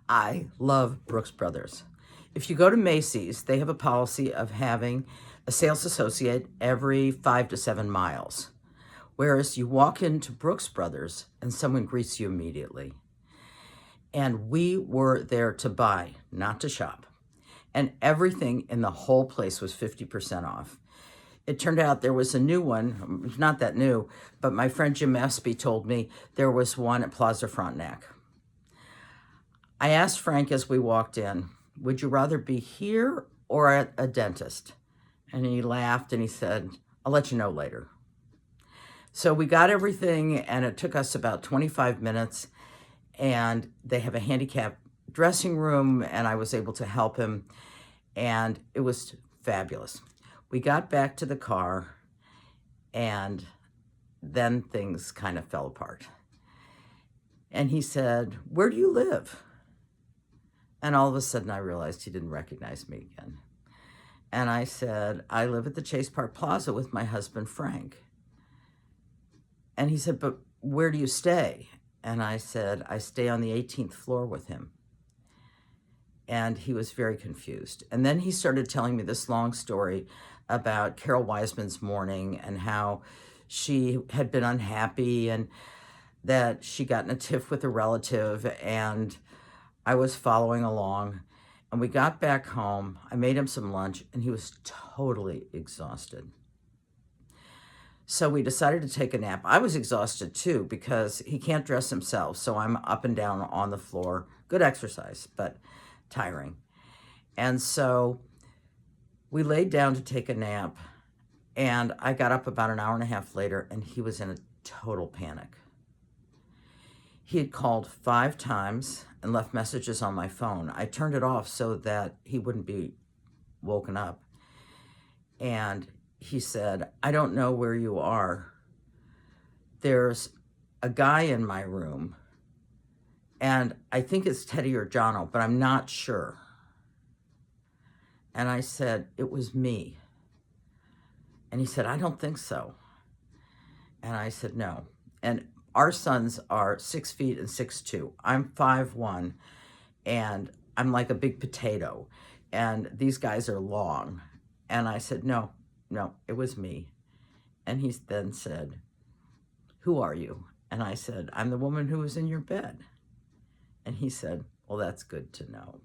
I love Brooks Brothers. If you go to Macy's, they have a policy of having a sales associate every 5 to 7 miles. Whereas you walk into Brooks Brothers and someone greets you immediately. And we were there to buy, not to shop. And everything in the whole place was 50% off. It turned out there was a new one, not that new, but my friend Jim Espy told me there was one at Plaza Frontenac. I asked Frank as we walked in, would you rather be here or at a dentist? And he laughed and he said, I'll let you know later. So we got everything and it took us about 25 minutes, and they have a handicapped dressing room and I was able to help him, and it was fabulous. We got back to the car and then things kind of fell apart. And he said, where do you live? And all of a sudden I realized he didn't recognize me again. And I said, I live at the Chase Park Plaza with my husband, Frank. And he said, but where do you stay? And I said, I stay on the 18th floor with him. And he was very confused. And then he started telling me this long story about Carol Wiseman's mourning and how she had been unhappy and that she got in a tiff with a relative, and I was following along. And we got back home. I made him some lunch and he was totally exhausted. So we decided to take a nap. I was exhausted too because he can't dress himself. So I'm up and down on the floor. Good exercise, but tiring. And so we laid down to take a nap, and I got up about an hour and a half later and he was in a total panic. He had called 5 times and left messages on my phone. I turned it off so that he wouldn't be woken up. And he said, I don't know where you are. There's a guy in my room, and I think it's Teddy or Jono, but I'm not sure. And I said, it was me. And he said, I don't think so. And I said, no. And our sons are 6 feet and 6'2". I'm 5'1", and I'm like a big potato. And these guys are long. And I said, no, it was me. And he then said, who are you? And I said, I'm the woman who was in your bed. And he said, well, that's good to know.